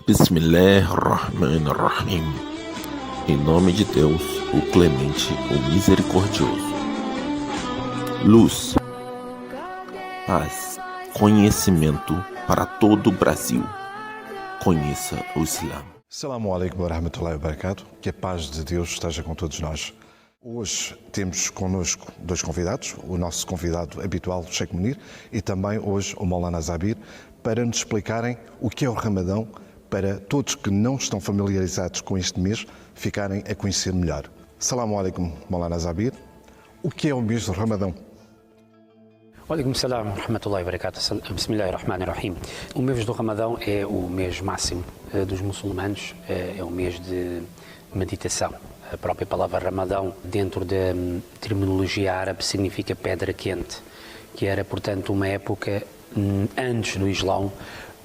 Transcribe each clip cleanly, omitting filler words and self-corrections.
Bismillahirrahmanirrahim. Em nome de Deus, o Clemente, o Misericordioso. Luz, paz, conhecimento para todo o Brasil. Conheça o Islã. Assalamu alaikum wa rahmatullahi wa barakatuh. Que a paz de Deus esteja com todos nós. Hoje temos connosco dois convidados, o nosso convidado habitual, Sheikh Munir, e também hoje o Maulana Zabir, para nos explicarem o que é o Ramadão, para todos que não estão familiarizados com este mês ficarem a conhecer melhor. Assalamu alaikum, Maulana Zabir. O que é o mês do Ramadão? Alaikum salam wa rahmatullahi wa barakatuh. Bismillahirrahmanirrahim. O mês do Ramadão é o mês máximo dos muçulmanos, é o mês de meditação. A própria palavra Ramadão, dentro da terminologia árabe, significa pedra quente, que era, portanto, uma época antes do Islão,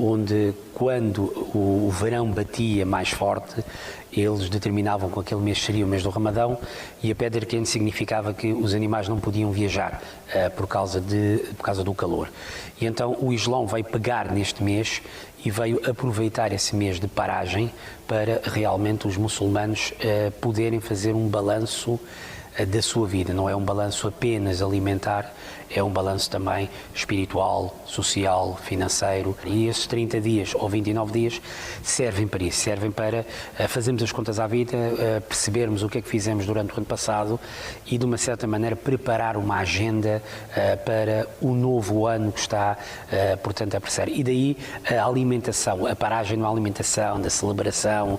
onde, quando o verão batia mais forte, eles determinavam que aquele mês seria o mês do Ramadão, e a pedra quente significava que os animais não podiam viajar por causa do calor. E então o Islão veio pegar neste mês e veio aproveitar esse mês de paragem para realmente os muçulmanos poderem fazer um balanço da sua vida. Não é um balanço apenas alimentar, é um balanço também espiritual, social, financeiro. E esses 30 dias ou 29 dias servem para isso, servem para fazermos as contas à vida, percebermos o que é que fizemos durante o ano passado e, de uma certa maneira, preparar uma agenda para o novo ano que está, portanto, a apressar. E daí a alimentação, a paragem na alimentação, da celebração,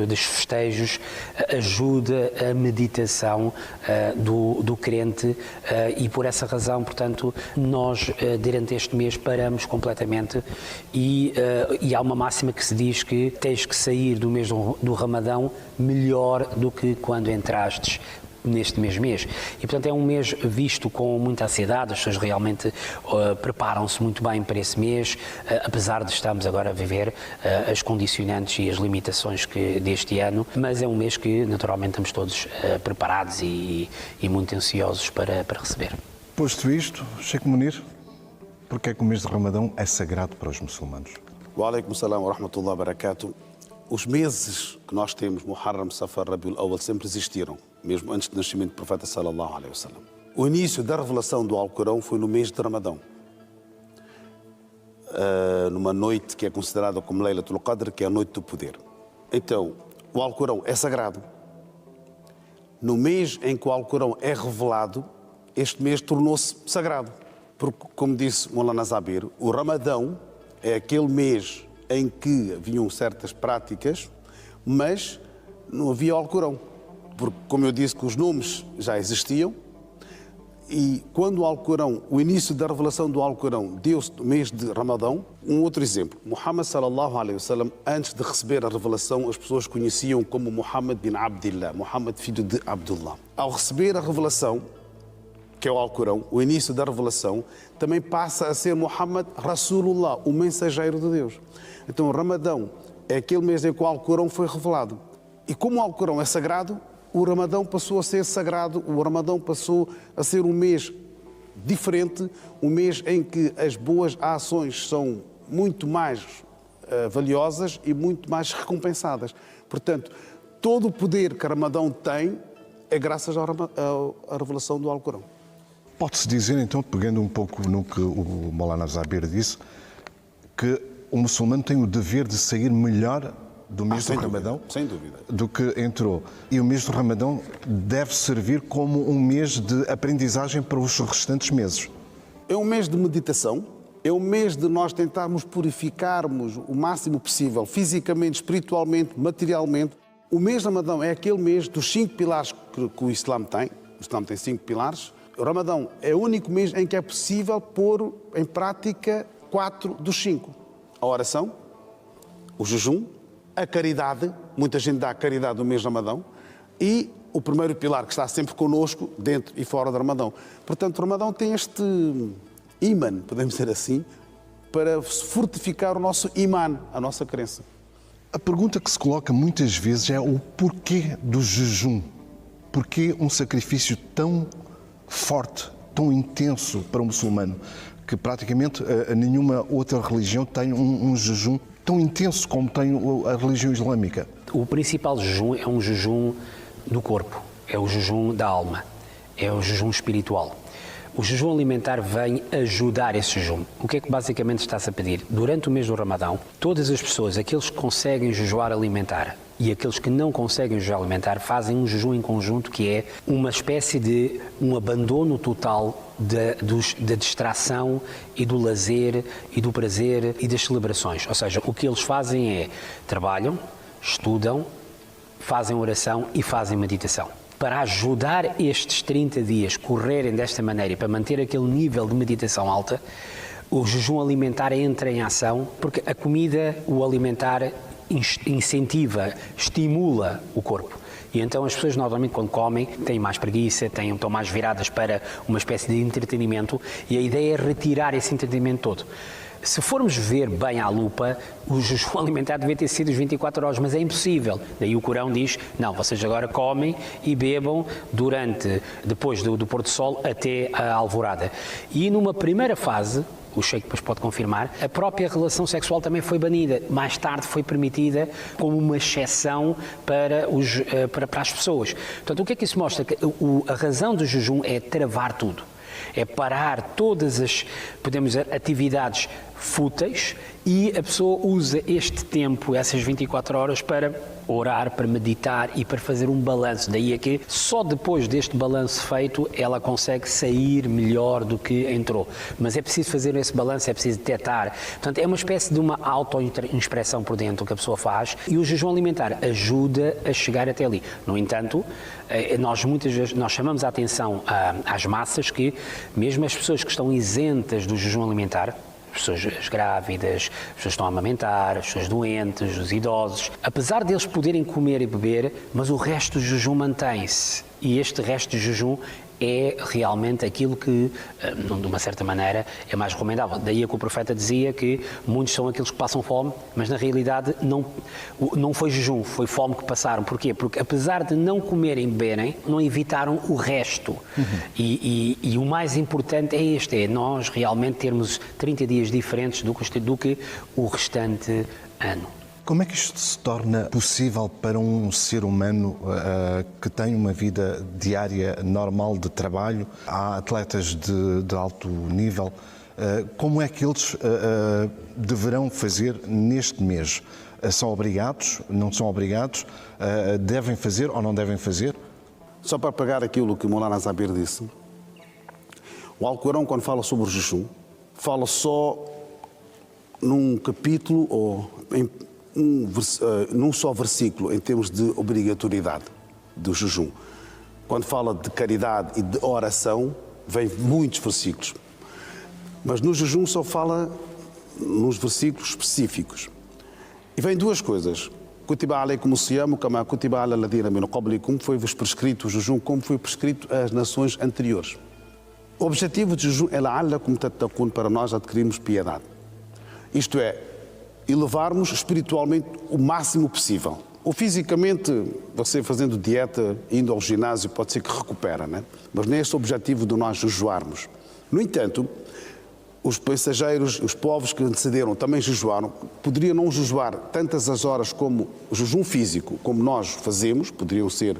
dos festejos, ajuda a meditação do crente, e por essa razão, portanto, nós durante este mês paramos completamente e há uma máxima que se diz que tens que sair do mês do Ramadão melhor do que quando entrastes neste mesmo mês. E, portanto, é um mês visto com muita ansiedade, as pessoas realmente preparam-se muito bem para esse mês, apesar de estarmos agora a viver as condicionantes e as limitações deste ano, mas é um mês que, naturalmente, estamos todos preparados e muito ansiosos para receber. Posto isto, Sheikh Munir, porque é que o mês de Ramadão é sagrado para os muçulmanos? Wa alaikum salam wa rahmatullahi wa barakatuh. Os meses que nós temos, Muharram, Safar, Rabiul Awwal, sempre existiram, mesmo antes do nascimento do profeta sallallahu alaihi wasallam. O início da revelação do Alcorão foi no mês de Ramadão, numa noite que é considerada como Laylatul Qadr, que é a noite do poder. Então, o Alcorão é sagrado. No mês em que o Alcorão é revelado, este mês tornou-se sagrado. Porque, como disse Maulana Zabir, o Ramadão é aquele mês em que haviam certas práticas, mas não havia o Alcorão. Porque, como eu disse, que os nomes já existiam, e quando o Alcorão, o início da revelação do Alcorão deu-se no mês de Ramadão. Um outro exemplo, Muhammad sallallahu alaihi wasallam, antes de receber a revelação, as pessoas conheciam como Muhammad bin Abdillah, Muhammad filho de Abdullah. Ao receber a revelação, que é o Alcorão, o início da revelação, também passa a ser Muhammad Rasulullah, o mensageiro de Deus. Então o Ramadão é aquele mês em que o Alcorão foi revelado. E como o Alcorão é sagrado, o Ramadão passou a ser sagrado, o Ramadão passou a ser um mês diferente, um mês em que as boas ações são muito mais valiosas e muito mais recompensadas. Portanto, todo o poder que o Ramadão tem é graças à revelação do Alcorão. Pode-se dizer, então, pegando um pouco no que o Maulana Zabir disse, que o muçulmano tem o dever de sair melhor do mês do Ramadão, sem dúvida, do que entrou. E o mês do Ramadão deve servir como um mês de aprendizagem para os restantes meses. É um mês de meditação, é um mês de nós tentarmos purificarmos o máximo possível, fisicamente, espiritualmente, materialmente. O mês de Ramadão é aquele mês dos 5 pilares que o Islã tem. O Islã tem 5 pilares. O Ramadão é o único mês em que é possível pôr em prática 4 dos 5. A oração, o jejum, a caridade, muita gente dá caridade no mês de Ramadão, e o primeiro pilar que está sempre connosco, dentro e fora do Ramadão. Portanto, o Ramadão tem este ímã, podemos dizer assim, para fortificar o nosso imã, a nossa crença. A pergunta que se coloca muitas vezes é o porquê do jejum. Porquê um sacrifício tão forte, tão intenso para o muçulmano, que praticamente nenhuma outra religião tem um jejum tão intenso como tem a religião islâmica? O principal jejum é um jejum do corpo, é o jejum da alma, é o jejum espiritual. O jejum alimentar vem ajudar esse jejum. O que é que basicamente está-se a pedir? Durante o mês do Ramadão, todas as pessoas, aqueles que conseguem jejuar alimentar e aqueles que não conseguem jejuar alimentar, fazem um jejum em conjunto que é uma espécie de um abandono total da distração e do lazer e do prazer e das celebrações. Ou seja, o que eles fazem é trabalham, estudam, fazem oração e fazem meditação. Para ajudar estes 30 dias correrem desta maneira e para manter aquele nível de meditação alta, o jejum alimentar entra em ação, porque a comida, o alimentar, incentiva, estimula o corpo. E então as pessoas normalmente quando comem têm mais preguiça, estão mais viradas para uma espécie de entretenimento e a ideia é retirar esse entretenimento todo. Se formos ver bem à lupa, o jejum alimentar devia ter sido as 24 horas, mas é impossível. Daí o Corão diz, não, vocês agora comem e bebam depois do pôr do sol até a alvorada. E numa primeira fase, o Sheikh depois pode confirmar, a própria relação sexual também foi banida. Mais tarde foi permitida como uma exceção para as pessoas. Portanto, o que é que isso mostra? Que a razão do jejum é travar tudo. É parar todas as, podemos dizer, atividades fúteis e a pessoa usa este tempo, essas 24 horas, para orar, para meditar e para fazer um balanço. Daí é que só depois deste balanço feito ela consegue sair melhor do que entrou. Mas é preciso fazer esse balanço, é preciso detectar. Portanto, é uma espécie de uma auto-inspeção por dentro que a pessoa faz e o jejum alimentar ajuda a chegar até ali. No entanto, nós muitas vezes chamamos a atenção às massas que, mesmo as pessoas que estão isentas do jejum alimentar, as pessoas grávidas, as pessoas que estão a amamentar, as pessoas doentes, os idosos, apesar deles poderem comer e beber, mas o resto do jejum mantém-se. E este resto de jejum é realmente aquilo que, de uma certa maneira, é mais recomendável. Daí é que o profeta dizia que muitos são aqueles que passam fome, mas na realidade não foi jejum, foi fome que passaram. Porquê? Porque apesar de não comerem e beberem, não evitaram o resto. E o mais importante é este, é nós realmente termos 30 dias diferentes do que o restante ano. Como é que isto se torna possível para um ser humano que tem uma vida diária normal de trabalho? Há atletas de alto nível. Como é que eles deverão fazer neste mês? São obrigados? Não são obrigados? Devem fazer ou não devem fazer? Só para pegar aquilo que Maulana Zabir disse, o Alcorão, quando fala sobre o jejum, fala só num capítulo ou num só versículo em termos de obrigatoriedade do jejum. Quando fala de caridade e de oração, vem muitos versículos. Mas no jejum só fala nos versículos específicos. E vem duas coisas. Kutiba alaykum as-siyam kama kutiba ala alladhina min qablikum, foi-vos prescrito o jejum como foi prescrito às nações anteriores. O objetivo do jejum é la'allakum tattaqun, para nós adquirirmos piedade. Isto é, elevarmos espiritualmente o máximo possível. Ou fisicamente, você fazendo dieta, indo ao ginásio, pode ser que recupera, né? Mas não é esse o objetivo de nós jejuarmos. No entanto, os mensageiros, os povos que antecederam também jejuaram, poderiam não jejuar tantas as horas como o jejum físico, como nós fazemos, poderiam ser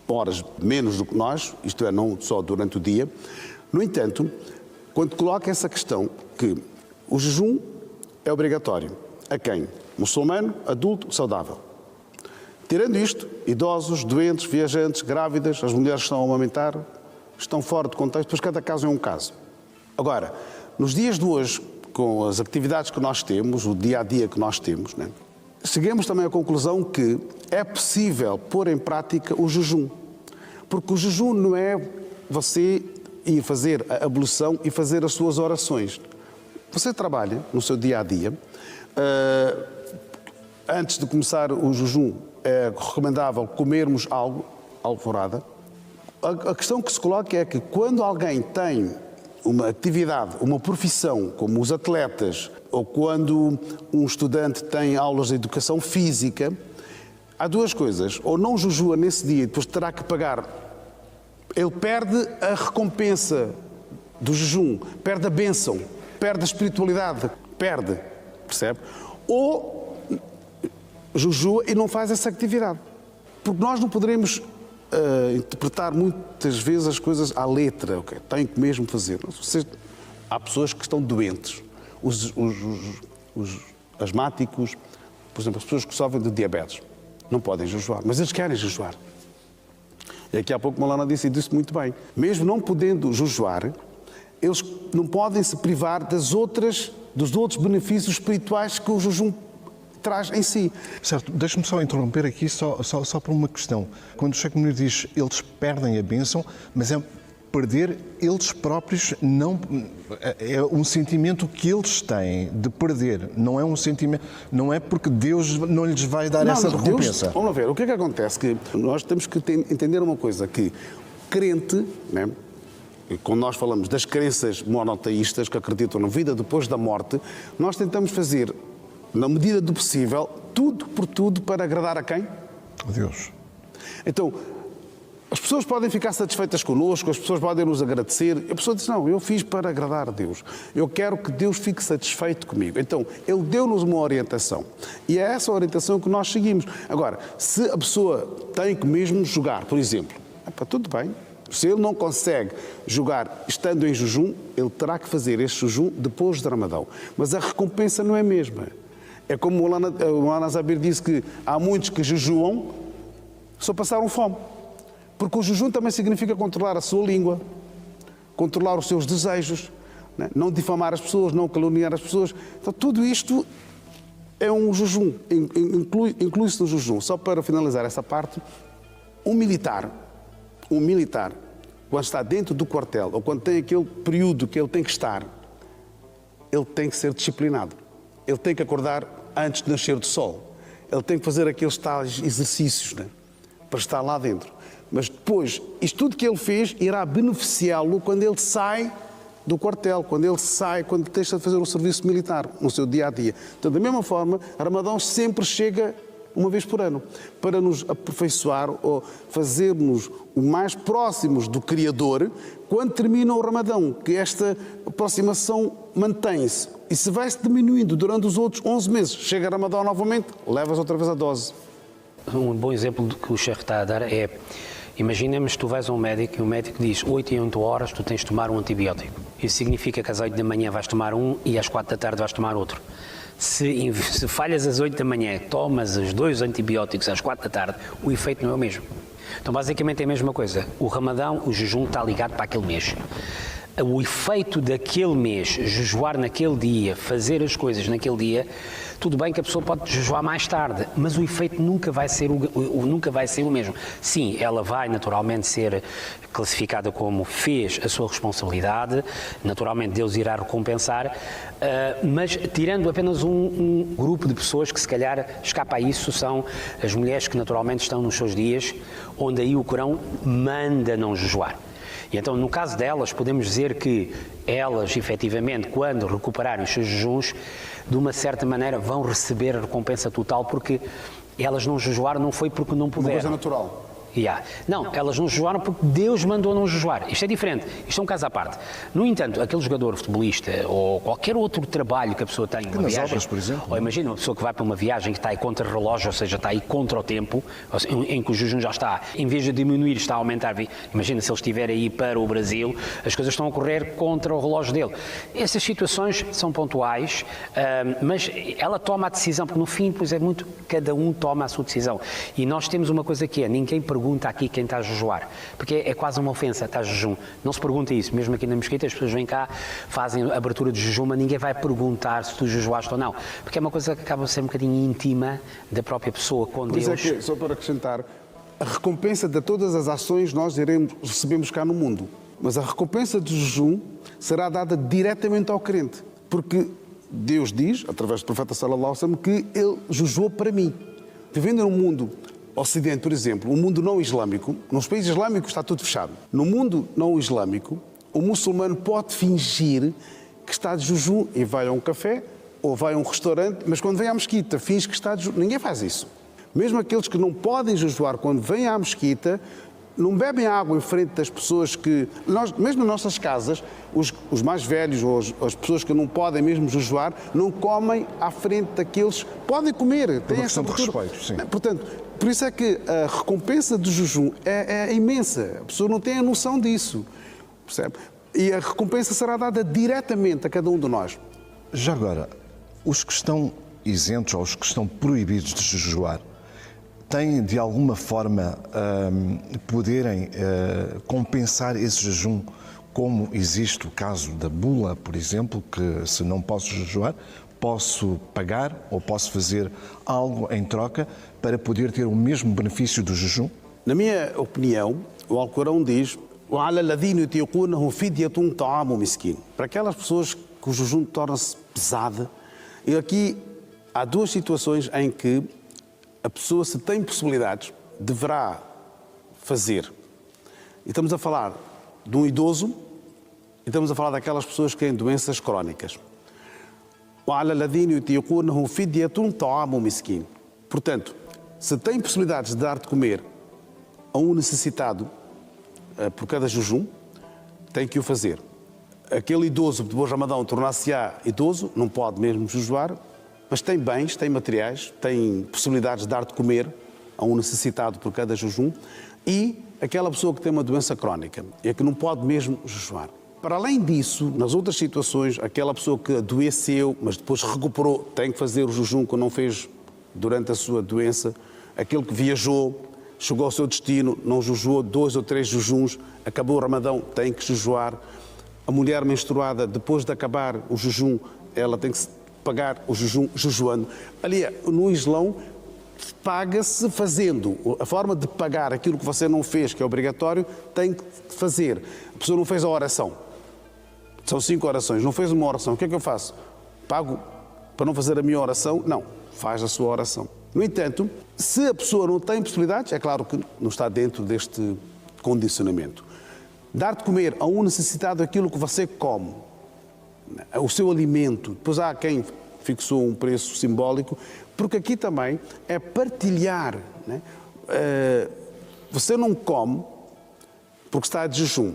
horas menos do que nós, isto é, não só durante o dia. No entanto, quando coloca essa questão que o jejum é obrigatório, a quem? Muçulmano, adulto, saudável. Tirando isto, idosos, doentes, viajantes, grávidas, as mulheres que estão a amamentar, estão fora de contexto, pois cada caso é um caso. Agora, nos dias de hoje, com as atividades que nós temos, o dia-a-dia que nós temos, né, chegamos também à conclusão que é possível pôr em prática o jejum. Porque o jejum não é você ir fazer a ablução e fazer as suas orações. Você trabalha no seu dia-a-dia. Antes de começar o jejum, é recomendável comermos algo, alvorada. A questão que se coloca é que quando alguém tem uma atividade, uma profissão, como os atletas, ou quando um estudante tem aulas de educação física, há duas coisas. Ou não jejua nesse dia e depois terá que pagar. Ele perde a recompensa do jejum, perde a bênção, perde a espiritualidade, perde. Percebe? ou jejua e não faz essa atividade. Porque nós não poderemos interpretar muitas vezes as coisas à letra, okay? Tenho que mesmo fazer. Há pessoas que estão doentes, os asmáticos, por exemplo, as pessoas que sofrem de diabetes, não podem jejuar, mas eles querem jejuar. E aqui há pouco Maulana disse muito bem, mesmo não podendo jejuar, eles não podem se privar dos outros benefícios espirituais que o jejum traz em si. Certo, deixe-me só interromper aqui só por uma questão. Quando o Sheikh Munir diz eles perdem a bênção, mas é perder eles próprios, não é um sentimento que eles têm de perder, não é um sentimento, não é porque Deus não lhes vai dar essa recompensa. Deus, vamos ver, o que é que acontece? Que nós temos que entender uma coisa, que crente, né? Quando nós falamos das crenças monoteístas que acreditam na vida depois da morte, nós tentamos fazer, na medida do possível, tudo por tudo para agradar a quem? A Deus. Então, as pessoas podem ficar satisfeitas connosco, as pessoas podem nos agradecer. A pessoa diz, não, eu fiz para agradar a Deus. Eu quero que Deus fique satisfeito comigo. Então, Ele deu-nos uma orientação. E é essa orientação que nós seguimos. Agora, se a pessoa tem que mesmo jogar, por exemplo, tudo bem. Se ele não consegue jogar estando em jejum, ele terá que fazer este jejum depois de Ramadão. Mas a recompensa não é a mesma. É como o Maulana Zabir disse que há muitos que jejuam só passaram fome. Porque o jejum também significa controlar a sua língua, controlar os seus desejos, né? Não difamar as pessoas, não caluniar as pessoas. Então, tudo isto é um jejum, inclui-se no jejum. Só para finalizar essa parte, um militar, quando está dentro do quartel, ou quando tem aquele período que ele tem que estar, ele tem que ser disciplinado. Ele tem que acordar antes de nascer do sol. Ele tem que fazer aqueles tais exercícios, né? Para estar lá dentro. Mas depois, isto tudo que ele fez irá beneficiá-lo quando ele sai do quartel, quando deixa de fazer o serviço militar, no seu dia-a-dia. Então, da mesma forma, Ramadão sempre chega uma vez por ano, para nos aperfeiçoar ou fazer-nos o mais próximos do Criador quando termina o Ramadão, que esta aproximação mantém-se. E se vai-se diminuindo durante os outros 11 meses, chega Ramadão novamente, levas outra vez a dose. Um bom exemplo do que o Sheikh está a dar é, imaginemos que tu vais a um médico e o médico diz 8 e 8 horas tu tens de tomar um antibiótico. Isso significa que às 8 da manhã vais tomar um e às 4 da tarde vais tomar outro. Se falhas às 8 da manhã, tomas os 2 antibióticos às 4 da tarde, o efeito não é o mesmo. Então, basicamente é a mesma coisa. O Ramadão, o jejum está ligado para aquele mês. O efeito daquele mês, jejuar naquele dia, fazer as coisas naquele dia, tudo bem que a pessoa pode jejuar mais tarde, mas o efeito nunca vai ser o mesmo. Sim, ela vai naturalmente ser classificada como fez a sua responsabilidade, naturalmente Deus irá recompensar, mas tirando apenas um grupo de pessoas que se calhar escapa a isso, são as mulheres que naturalmente estão nos seus dias, onde aí o Corão manda não jejuar. E então, no caso delas, podemos dizer que elas, efetivamente, quando recuperarem os seus jejuns, de uma certa maneira vão receber a recompensa total, porque elas não jejuaram, não foi porque não puderam. Uma coisa natural. Não, elas não jejuaram porque Deus mandou não jejuar. Isto é diferente, isto é um caso à parte. No entanto, aquele jogador futebolista ou qualquer outro trabalho que a pessoa tem, uma viagem, obras, por exemplo, ou imagina uma pessoa que vai para uma viagem que está aí contra o relógio, ou seja, está aí contra o tempo, em que o jejum já está, em vez de diminuir, está a aumentar. Imagina se ele estiver aí para o Brasil, as coisas estão a correr contra o relógio dele. Essas situações são pontuais, mas ela toma a decisão, porque no fim, pois é muito, cada um toma a sua decisão. E nós temos uma coisa que é, ninguém pergunta aqui quem está a jejuar, porque é quase uma ofensa, está a jejum. Não se pergunta isso, mesmo aqui na Mesquita as pessoas vêm cá, fazem a abertura de jejum, mas ninguém vai perguntar se tu jejuaste ou não, porque é uma coisa que acaba a ser um bocadinho íntima da própria pessoa com Deus. Pois é que, só para acrescentar, a recompensa de todas as ações nós recebemos cá no mundo, mas a recompensa do jejum será dada diretamente ao crente, porque Deus diz, através do profeta sallallahu alaihi wasallam, que ele jejuou para mim. Vivendo num mundo Ocidente, por exemplo, um mundo não islâmico, nos países islâmicos está tudo fechado. No mundo não islâmico, o muçulmano pode fingir que está de jejum e vai a um café ou vai a um restaurante, mas quando vem à mesquita finge que está de jejum. Ninguém faz isso. Mesmo aqueles que não podem jejuar, quando vêm à mesquita, não bebem água em frente das pessoas que... Nós, mesmo nas nossas casas, os mais velhos ou as pessoas que não podem mesmo jejuar, não comem à frente daqueles... Podem comer. Tem essa questão de respeito, sim. Portanto, por isso é que a recompensa do jejum é imensa. A pessoa não tem a noção disso. Percebe? E a recompensa será dada diretamente a cada um de nós. Já agora, os que estão isentos ou os que estão proibidos de jejuar, têm de alguma forma poderem compensar esse jejum, como existe o caso da bula, por exemplo, que se não posso jejuar, posso pagar ou posso fazer algo em troca para poder ter o mesmo benefício do jejum? Na minha opinião, o Alcorão diz: para aquelas pessoas que o jejum torna-se pesado, e aqui há duas situações em que a pessoa, se tem possibilidades, deverá fazer. E estamos a falar de um idoso e estamos a falar daquelas pessoas que têm doenças crónicas. Portanto, se tem possibilidades de dar de comer a um necessitado por cada jejum, tem que o fazer. Aquele idoso, depois de Ramadão, tornar-se-á idoso, não pode mesmo jejuar, mas tem bens, tem materiais, tem possibilidades de dar de comer a um necessitado por cada jejum, e aquela pessoa que tem uma doença crónica e que não pode mesmo jejuar. Para além disso, nas outras situações, aquela pessoa que adoeceu, mas depois recuperou, tem que fazer o jejum que não fez durante a sua doença. Aquele que viajou, chegou ao seu destino, não jejuou 2 ou 3 jejuns, acabou o Ramadão, tem que jejuar. A mulher menstruada, depois de acabar o jejum, ela tem que pagar o jejum jejuando. Ali, no Islão, paga-se fazendo. A forma de pagar aquilo que você não fez, que é obrigatório, tem que fazer. A pessoa não fez a oração. São 5 orações. Não fez uma oração. O que é que eu faço? Pago para não fazer a minha oração? Não. Faz a sua oração. No entanto, se a pessoa não tem possibilidades, é claro que não está dentro deste condicionamento. Dar de comer a um necessitado aquilo que você come, o seu alimento. Depois há quem fixou um preço simbólico, porque aqui também é partilhar, né? Você não come porque está de jejum,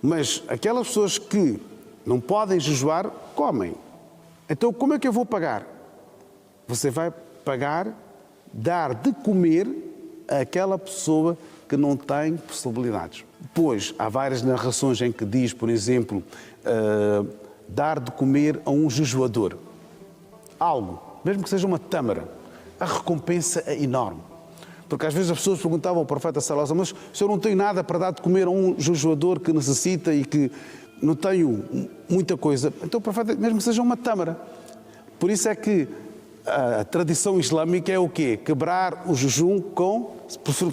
mas aquelas pessoas que não podem jejuar, comem. Então, como é que eu vou pagar? Você vai pagar, dar de comer àquela pessoa que não tem possibilidades. Depois, há várias narrações em que diz, por exemplo, dar de comer a um jejuador. Algo, mesmo que seja uma tâmara, a recompensa é enorme. Porque às vezes as pessoas perguntavam ao profeta Sallallahu Alaihi Wasallam: mas se eu não tenho nada para dar de comer a um jejuador que necessita e que não tenho muita coisa, então o profeta, mesmo que seja uma tâmara. Por isso é que a tradição islâmica é o quê? Quebrar o jejum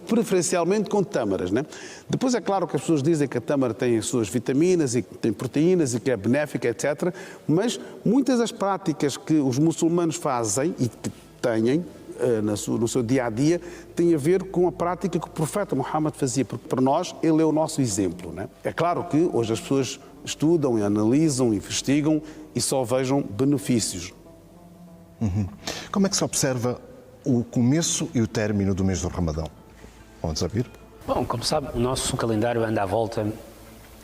preferencialmente com tâmaras, né? Depois é claro que as pessoas dizem que a tâmara tem as suas vitaminas e tem proteínas e que é benéfica, etc. Mas muitas das práticas que os muçulmanos fazem e que têm no seu dia-a-dia têm a ver com a prática que o profeta Muhammad fazia, porque para nós ele é o nosso exemplo, né? É claro que hoje as pessoas estudam e analisam, investigam e só vejam benefícios. Como é que se observa o começo e o término do mês do Ramadão? Vamos saber? Bom, como sabe, o nosso calendário anda à volta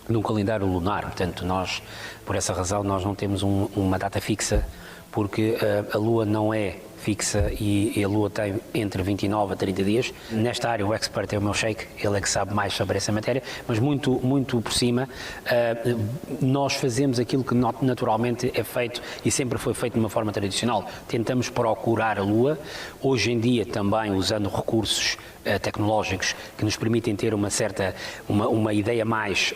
de um calendário lunar. Portanto, nós, por essa razão, nós não temos uma data fixa, porque a Lua não é fixa e a Lua tem entre 29 a 30 dias. Nesta área o expert é o meu sheik, ele é que sabe mais sobre essa matéria, mas muito por cima nós fazemos aquilo que naturalmente é feito e sempre foi feito de uma forma tradicional. Tentamos procurar a Lua, hoje em dia também usando recursos tecnológicos que nos permitem ter uma ideia mais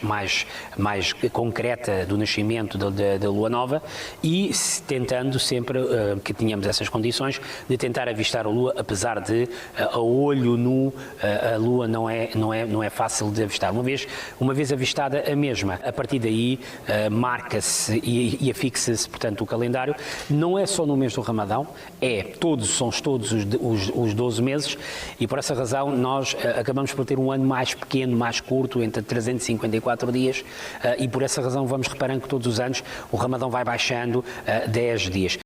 concreta do nascimento da Lua Nova e tentando sempre que tenhamos essas condições de tentar avistar a Lua, apesar de a olho nu a Lua não é fácil de avistar. Uma vez avistada a mesma, a partir daí marca-se e afixa-se, portanto, o calendário. Não é só no mês do Ramadão, são todos os 12 meses e por essa razão nós acabamos por ter um ano mais pequeno, mais curto, entre 354 dias e por essa razão vamos reparando que todos os anos o Ramadão vai baixando 10 dias.